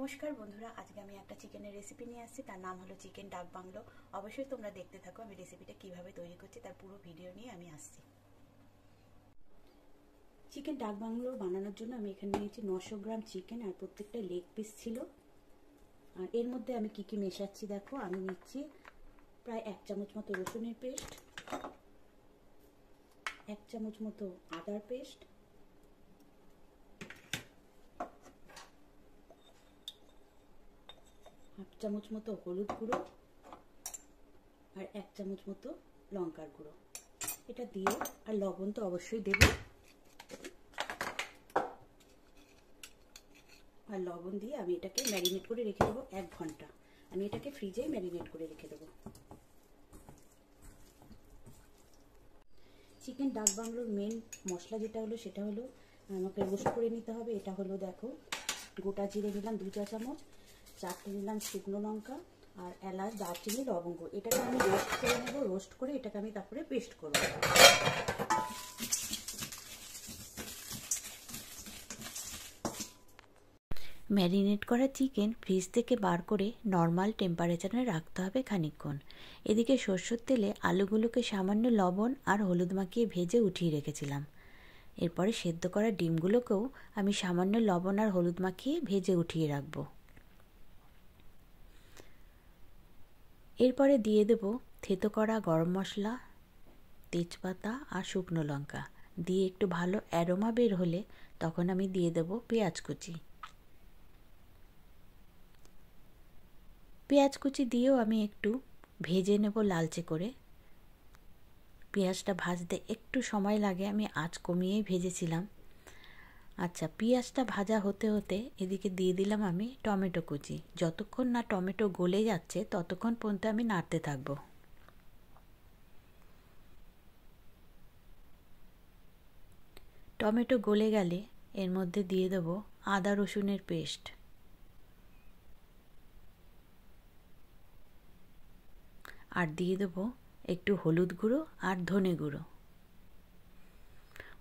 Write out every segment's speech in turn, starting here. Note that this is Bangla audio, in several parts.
নমস্কার বন্ধুরা, আজকে আমি একটা চিকেনের রেসিপি নিয়ে আসছি। তার নাম হলো চিকেন ডাক বাংলো। অবশ্যই তোমরা দেখতে থাকো আমি রেসিপিটা কিভাবে তৈরি করছি, তার পুরো ভিডিও নিয়ে আমি আসছি। চিকেন ডাক বাংলো বানানোর জন্য আমি এখানে নিয়েছি 900 গ্রাম চিকেন, আর প্রত্যেকটা লেগ পিস ছিল। আর এর মধ্যে আমি কি কি মেশাচ্ছি দেখো। আমি নিচ্ছি প্রায় 1 চামচ মতো রসুনের পেস্ট, 1 চামচ মতো আদার পেস্ট, হাফ চামচ মতো হলুদ গুঁড়ো, আর 1 চামচ মতো লঙ্কার গুঁড়ো। এটা দিয়ে, আর লবণ তো অবশ্যই দেব, আর লবণ দিয়ে আমি এটাকে ম্যারিনেট করে রেখে দেবো 1 ঘন্টা। আমি এটাকে ফ্রিজে ম্যারিনেট করে রেখে দেবো। চিকেন ডাক বাংলোর মেন মশলা যেটা হলো সেটা হলো আমাকে রোস্ট করে নিতে হবে। এটা হলো দেখো, গোটা জিরে নিলাম 2 চা চামচ, 4টে নিলাম শুকনো লঙ্কা, আর এলাচ, দারচিনি, লবঙ্গ। এটাকে আমি রোস্ট করে নেব। রোস্ট করে এটাকে আমি তারপরে পেস্ট করব। ম্যারিনেট করা চিকেন ফ্রিজ থেকে বার করে নর্মাল টেম্পারেচারে রাখতে হবে খানিকক্ষণ। এদিকে সরষের তেলে আলুগুলোকে সামান্য লবণ আর হলুদ মাখিয়ে ভেজে উঠিয়ে রেখেছিলাম। এরপরে সেদ্ধ করা ডিমগুলোকেও আমি সামান্য লবণ আর হলুদ মাখিয়ে ভেজে উঠিয়ে রাখব। এরপরে দিয়ে দেব থেতো করা গরম মশলা, তেজপাতা আর শুকনো লঙ্কা। দিয়ে একটু ভালো অ্যারোমা বের হলে তখন আমি দিয়ে দেব পেঁয়াজ কুচি। পেঁয়াজ কুচি দিয়েও আমি একটু ভেজে নেব লালচে করে। পেঁয়াজটা ভাজতে একটু সময় লাগে, আমি আঁচ কমিয়েই ভেজেছিলাম। আচ্ছা, পেঁয়াজটা ভাজা হতে হতে এদিকে দিয়ে দিলাম আমি টমেটো কুচি। যতক্ষণ না টমেটো গলে যাচ্ছে ততক্ষণ পর্যন্ত আমি নাড়তে থাকব। টমেটো গলে গেলে এর মধ্যে দিয়ে দেব আদা রসুনের পেস্ট, আর দিয়ে দেব একটু হলুদ গুঁড়ো আর ধনে গুঁড়ো।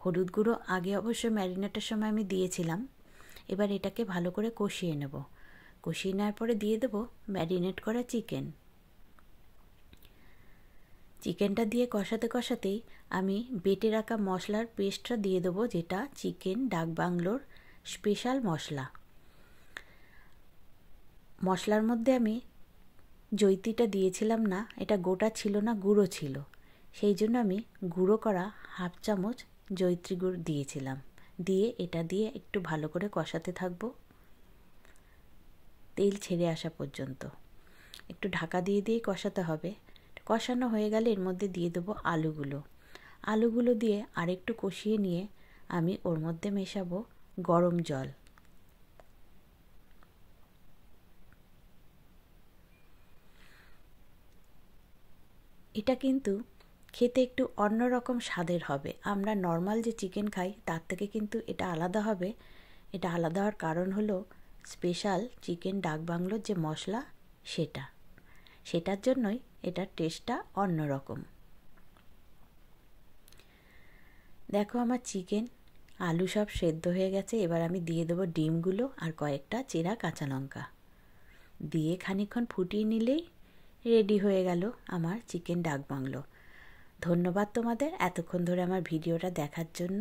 হলুদ গুঁড়ো আগে অবশ্য ম্যারিনেটের সময় আমি দিয়েছিলাম। এবার এটাকে ভালো করে কষিয়ে নেব। কষিয়ে নেওয়ার পরে দিয়ে দেব ম্যারিনেট করা চিকেন। চিকেনটা দিয়ে কষাতে কষাতেই আমি বেটে রাখা মশলার পেস্টটা দিয়ে দেবো, যেটা চিকেন ডাক বাংলোর স্পেশাল মশলা। মশলার মধ্যে আমি জৈতিটা দিয়েছিলাম না, এটা গোটা ছিল না, গুঁড়ো ছিল। সেই জন্য আমি গুঁড়ো করা হাফ চামচ জৈত্রী গুড় দিয়েছিলাম। দিয়ে এটা দিয়ে একটু ভালো করে কষাতে থাকবো তেল ছেড়ে আসা পর্যন্ত। একটু ঢাকা দিয়ে দিয়ে কষাতে হবে। কষানো হয়ে গেলে এর মধ্যে দিয়ে দেবো আলুগুলো দিয়ে আরেকটু কষিয়ে নিয়ে আমি ওর মধ্যে মেশাবো গরম জল। এটা কিন্তু খেতে একটু অন্যরকম স্বাদের হবে। আমরা নর্মাল যে চিকেন খাই তার থেকে কিন্তু এটা আলাদা হবে। এটা আলাদা হওয়ার কারণ হলো স্পেশাল চিকেন ডাক বাংলোর যে মশলা সেটার জন্যই এটার টেস্টটা অন্যরকম। দেখো, আমার চিকেন আলু সব সেদ্ধ হয়ে গেছে। এবার আমি দিয়ে দেবো ডিমগুলো আর কয়েকটা চেরা কাঁচা লঙ্কা। দিয়ে খানিকক্ষণ ফুটিয়ে নিলেই রেডি হয়ে গেল আমার চিকেন ডাক বাংলো। ধন্যবাদ তোমাদের এতক্ষণ ধরে আমার ভিডিওটা দেখার জন্য।